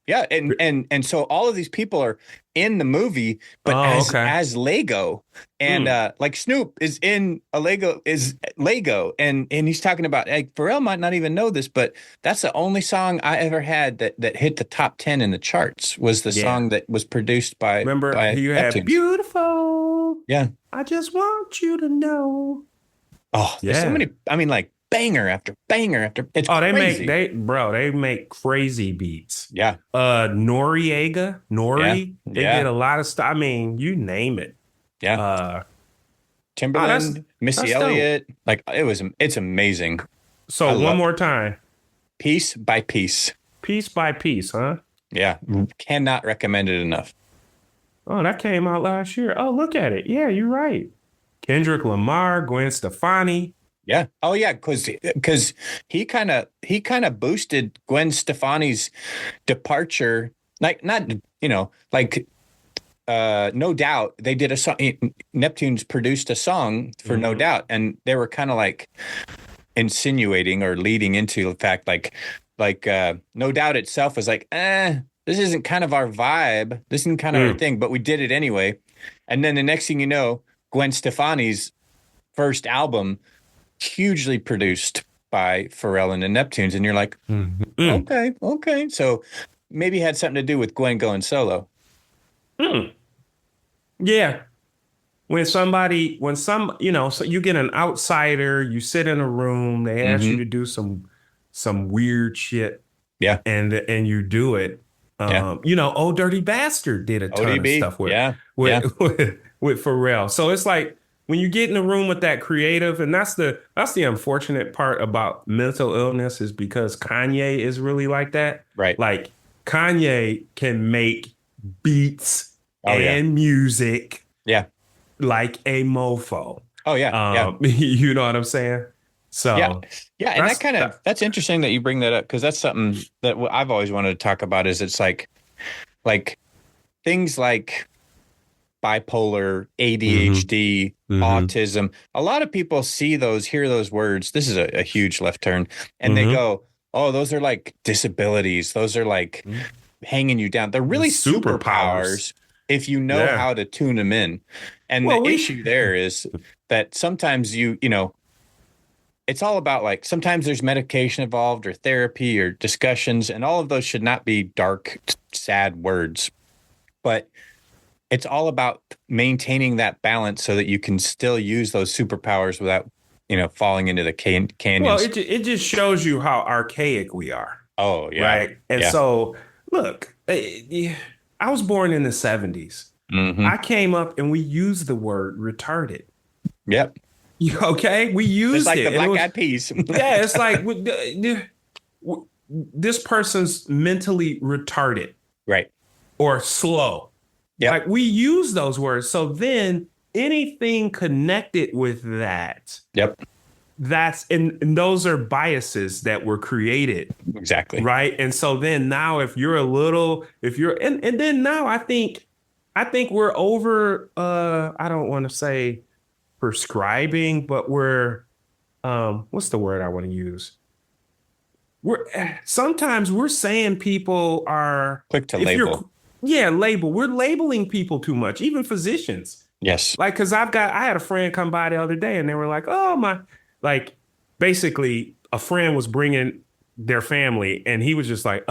Yeah, and so all of these people are in the movie, but Oh, okay. as Lego, and Hmm. like Snoop is in a Lego, and he's talking about like Pharrell might not even know this, but that's the only song I ever had that hit the top 10 in the charts was the Yeah. song that was produced Remember, by you had Neptunes. beautiful. Yeah. I just want you to know. Oh, there's so Yeah. many. I mean, like banger after banger after. It's Oh, crazy. they make crazy beats. Yeah. Yeah. They did Yeah. a lot of stuff. I mean, you name it. Yeah. Uh, oh, Timberland, Missy that's dope. Elliott, like it's amazing. I So one love more time, piece by piece. piece by piece, huh? Yeah, cannot recommend it enough. Oh, that came out last year. Oh, look at it. Yeah, you're right. Kendrick Lamar, Gwen Stefani. Yeah. Oh yeah, because he kind of boosted Gwen Stefani's departure. Like not like No Doubt. They did a song. Neptunes produced a song for No Hmm. Doubt, and they were kind of like insinuating or leading into the fact like No Doubt itself was like, this isn't kind of our vibe. This isn't kind of our Mm. thing, but we did it anyway. And then the next thing you know, Gwen Stefani's first album, hugely produced by Pharrell and the Neptunes, and you're like, Mm. okay, okay. So maybe it had something to do with Gwen going solo. Mm. Yeah. So you get an outsider, you sit in a room, they ask you Hmm. to do some weird shit, Yeah, and you do it. yeah. Old Dirty Bastard did a ton of ODB. stuff with Yeah, with yeah, with Pharrell. So it's like when you get in a room with that creative, and that's the unfortunate part about mental illness is because Kanye is really like that. right. Like Kanye can make beats Oh yeah, and music yeah. like a mofo. Oh yeah, yeah. You know what I'm saying? Yeah. So Yeah. And that's that. that's interesting that you bring that up because that's something that I've always wanted to talk about is it's like things like bipolar, Hmm. ADHD, Hmm. autism. A lot of people hear those words. This is a huge left turn. And they Hmm. go, oh, those are like disabilities. Those are like hanging you down. They're The really superpowers. superpowers if you know Yeah. how to tune them in. And Well, the we. issue there is that sometimes it's all about like sometimes there's medication involved or therapy or discussions, and all of those should not be dark, sad words. But it's all about maintaining that balance so that you can still use those superpowers without, falling into the Well, canyons. it just shows you how archaic we are, Oh, yeah. right? And Yeah. so, look, I was born in the 70s. Hmm. I came up and we used the word retarded. Yep. Okay, we Just used like the it, and it Black was Eyed Peas. yeah. It's like this person's mentally retarded Right. or slow. Yep. Like we use those words. So then anything connected with that Yep. and those are biases that were created. Exactly. Right. And so then now and then now I think we're over I don't want to say prescribing, but we're what's the word I want to use? Sometimes we're saying people are quick to label. Label. We're labeling people too much, even physicians. Yes. Like, cause I had a friend come by the other day and they were like, oh my, like basically a friend was bringing their family and he was just like,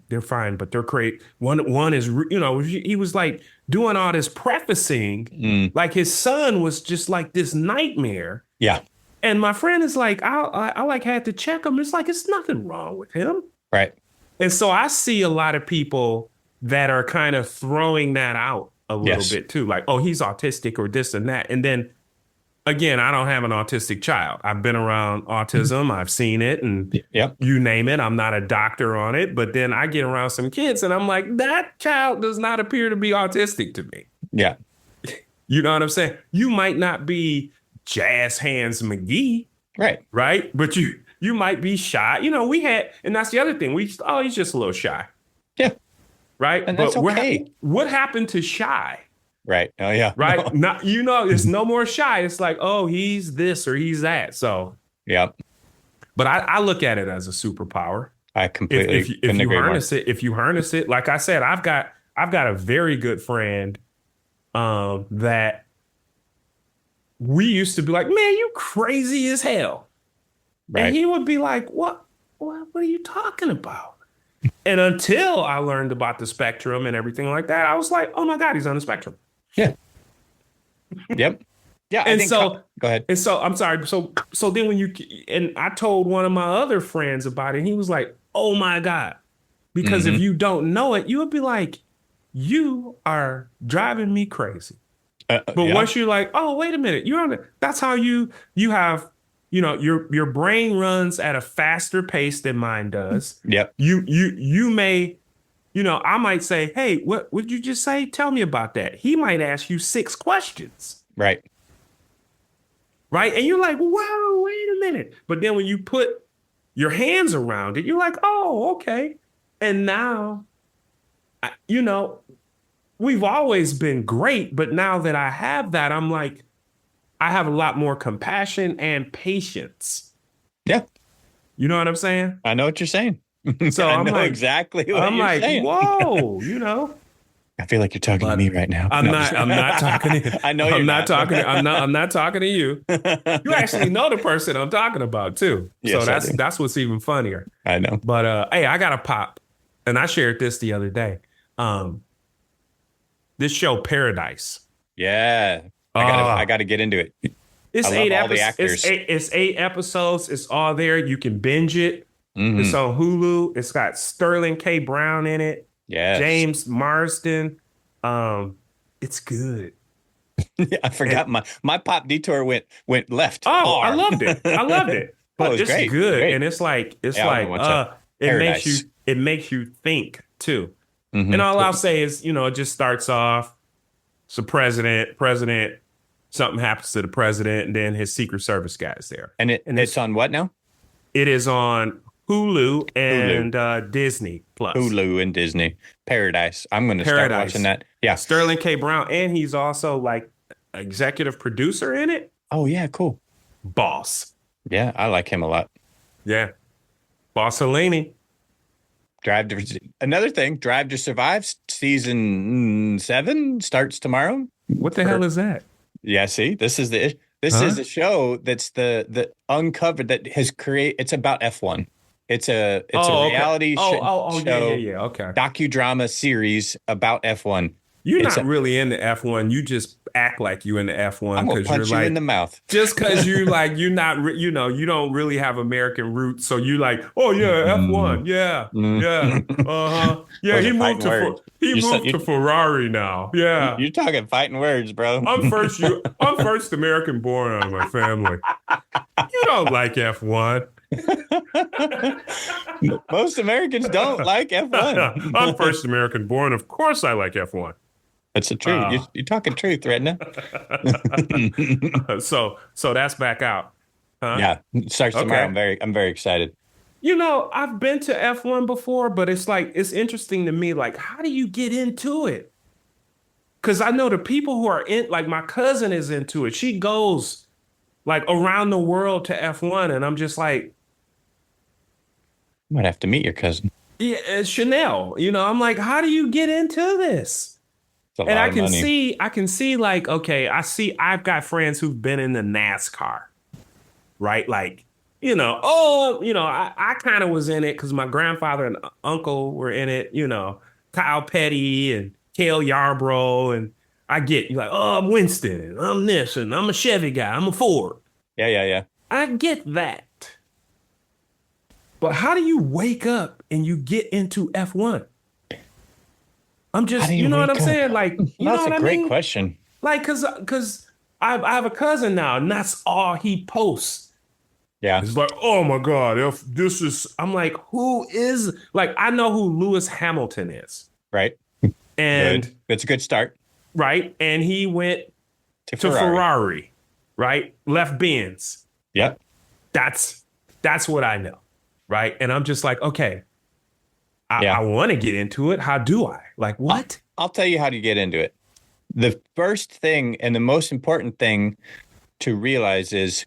they're fine, but they're great. One is, he was like doing all this prefacing, like his son was just like this nightmare. Yeah. And my friend is like, I like had to check him. It's like, it's nothing wrong with him. Right. And so I see a lot of people that are kind of throwing that out a little bit too. Like, oh, he's autistic or this and that. And then again, I don't have an autistic child. I've been around autism. I've seen it and you name it. I'm not a doctor on it. But then I get around some kids and I'm like, that child does not appear to be autistic to me. Yeah. You know what I'm saying? You might not be Jazz Hands McGee. Right. But you might be shy. And that's the other thing. He's just a little shy. Yeah. Right. And that's okay. What happened to shy? Right. Oh, yeah. Right. No. It's no more shy. It's like, oh, he's this or he's that. So, yeah. But I look at it as a superpower. I completely if you harness it, like I said, I've got a very good friend that we used to be like, man, you crazy as hell. Right. And he would be like, what are you talking about? And until I learned about the spectrum and everything like that, I was like, oh my God, he's on the spectrum. Yeah. Yep. Yeah. Go ahead. And so I'm sorry. So then and I told one of my other friends about it, and he was like, oh my God. Because if you don't know it, you would be like, you are driving me crazy. But once you're like, oh, wait a minute, that's how you have, your brain runs at a faster pace than mine does. Yep. You may, I might say, hey, what would you just say? Tell me about that. He might ask you 6 questions. Right. Right. And you're like, whoa, wait a minute. But then when you put your hands around it, you're like, oh, okay. And now, we've always been great, but now that I have that, I'm like, I have a lot more compassion and patience. Yeah. You know what I'm saying? I know what you're saying. So I know exactly what you're saying. Whoa, I feel like you're talking to me right now. I'm not talking to you. I know you're not talking. I'm not talking to you. You actually know the person I'm talking about too. Yes, so that's what's even funnier. I know. But hey, I got a pop, and I shared this the other day. This show Paradise. Yeah. I got to get into it. It's 8 episodes. It's 8 episodes. It's all there. You can binge it. Mm-hmm. It's on Hulu. It's got Sterling K. Brown in it. Yes. James Marsden. It's good. I forgot my pop detour went left. Oh, hard. I loved it. But it's great. good. Great. And it's like it makes you think too. Mm-hmm. And all I'll say is, it just starts off. So president, something happens to the president, and then his Secret Service guy is there. And it's on what now? It is on Hulu and Disney Plus. Hulu and Disney. Paradise. I'm going to start watching that. Yeah. Sterling K. Brown, and he's also like executive producer in it. Oh yeah, cool. Boss. Yeah, I like him a lot. Yeah. Boss Helene. Drive to Survive season 7 starts tomorrow. What the hell is that? Yeah, see, this is a show that's the uncovered that has created. It's about F1. It's a reality show. Yeah. Okay. Docudrama series about F1. You're not really into F1. You just act like you into F1. I'm gonna punch you in the mouth. Just because you're like, you're not, you don't really have American roots. So you like, oh yeah, F1. Yeah. Yeah. He moved to Ferrari now. Yeah. You're talking fighting words, bro. I'm first American born out of my family. You don't like F1. Most Americans don't like F1. I'm first American born. Of course I like F1. That's the truth. You're talking truth right now. So that's back out. Huh? Yeah, it starts tomorrow. Okay. I'm very excited. I've been to F1 before, but it's like it's interesting to me, like, how do you get into it? Because I know the people who are in, like my cousin is into it. She goes like around the world to F1, and I'm just like, Might have to meet your cousin. yeah, it's Chanel. I'm like, how do you get into this? It's a And lot of money. I can see like, okay, I've got friends who've been in the NASCAR, right? Like, I kind of was in it because my grandfather and uncle were in it, Kyle Petty and Cale Yarbrough. And I get you like, oh, I'm Winston and I'm this and I'm a Chevy guy, I'm a Ford. Yeah, yeah, yeah. I get that. But how do you wake up and you get into F1? I'm How do just, you you know what I'm wake up? saying? Like, you Well, know that's a what I great mean? question. Like, cause I have a cousin now, and that's all he posts. Yeah, It's like, oh my God, if this is, I'm like, who is, like, I know who Lewis Hamilton is. right. Good. And, That's a good start right. And he went to to Ferrari. Ferrari, right? Left Benz. Yep. That's, that's what I know. Right. And I'm just like, okay, I Yeah. want to get into it. How do I? Like, what? I'll tell you how to get into it. The first thing and the most important thing to realize is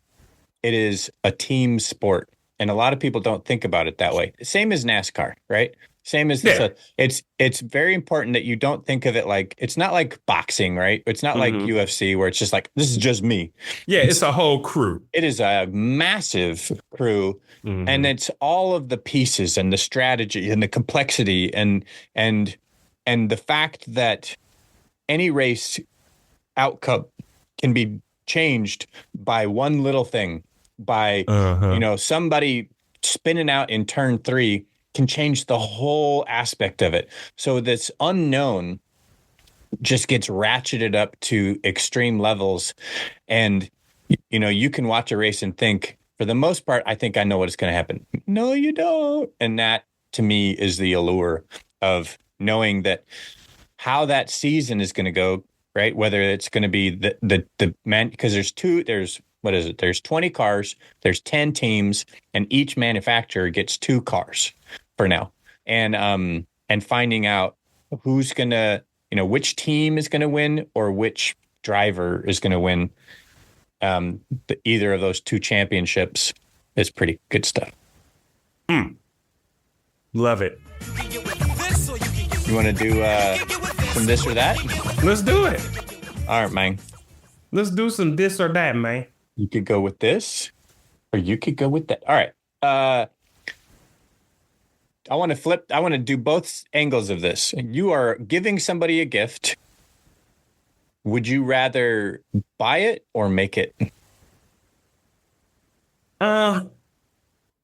it is a team sport. And a lot of people don't think about it that way. Same as NASCAR, right? Same as Yeah. it's very important that you don't think of it like it's not like boxing, right? It's not like Hmm. UFC where it's just like this is just me. Yeah. It's It's a whole crew. it is a massive crew and Hmm. it's all of the pieces and the strategy and the complexity and and the fact that any race outcome can be changed by one little thing by Uh-huh. somebody spinning out in turn 3 can change the whole aspect of it. So this unknown just gets ratcheted up to extreme levels and you can watch a race and think for the most part I think I know what's going to happen. No, you don't. And that to me is the allure of knowing that how that season is going to go, right? Whether it's going to be the man, because there's what is it? There's 20 cars, there's 10 teams, and each manufacturer gets 2 cars for now. And finding out who's gonna, which team is gonna win or which driver is gonna win either of those 2 championships is pretty good stuff. Mm. Love it. You want to do some this or that? Let's do it. All right, man. Let's do some this or that, man. You could go with this, or you could go with that. All right. I want to flip. I want to do both angles of this. You are giving somebody a gift. Would you rather buy it or make it? Uh,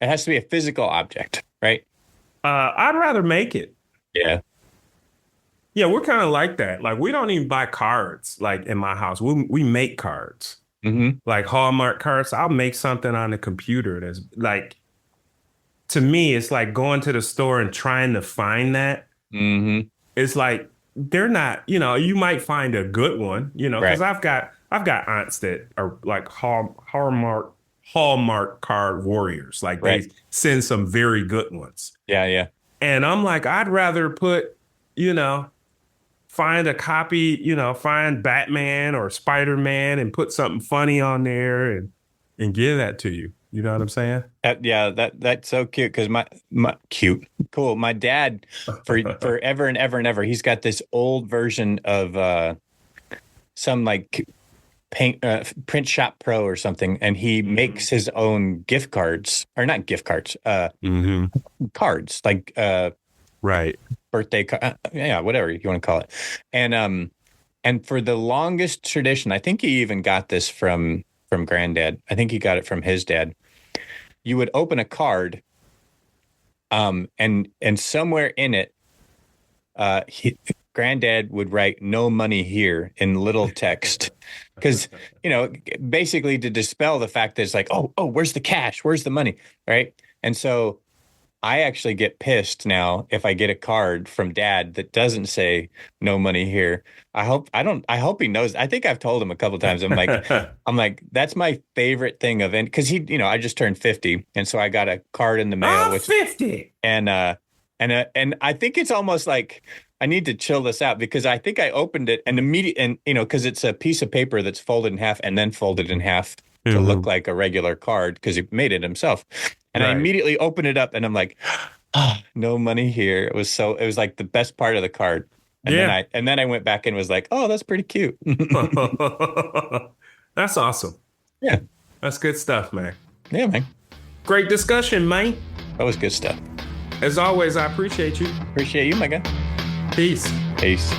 It has to be a physical object, right? I'd rather make it. Yeah. Yeah, we're kind of like that. Like we don't even buy cards like in my house. We make cards. Mm-hmm. Like Hallmark cards. I'll make something on the computer that's like to me, it's like going to the store and trying to find that. Mm-hmm. It's like they're not, you might find a good one, because Right. I've got aunts that are like Hallmark card warriors. Like Right. they send some very good ones. Yeah. Yeah. And I'm like, I'd rather put, find a copy, find Batman or Spider-Man and put something funny on there and give that to you. You know what I'm saying? Yeah. That's so cute because my cute, cool. My dad for forever and ever and ever. He's got this old version of some like paint print shop pro or something and he makes his own gift cards or not gift cards Hmm. cards like Right. birthday yeah, whatever you want to call it. And for the longest tradition, I think he even got this from granddad. I think he got it from his dad. You would open a card and somewhere in it granddad would write no money here in little text because basically to dispel the fact that it's like oh where's the cash, where's the money, right? And so I actually get pissed now if I get a card from dad that doesn't say no money here. I hope he knows. I think I've told him a couple times. I'm like, that's my favorite thing of it. Because I just turned 50. And so I got a card in the mail, I'm 50. And I think it's almost like I need to chill this out because I think I opened it and because it's a piece of paper that's folded in half and then folded in half to look like a regular card because he made it himself. And I immediately opened it up and I'm like, no money here. It was like the best part of the card. And then I went back and was like, oh, that's pretty cute. That's awesome. Yeah. That's good stuff, man. Yeah, man. Great discussion, man. That was good stuff. As always, I appreciate you. Appreciate you, my guy. Peace. Peace.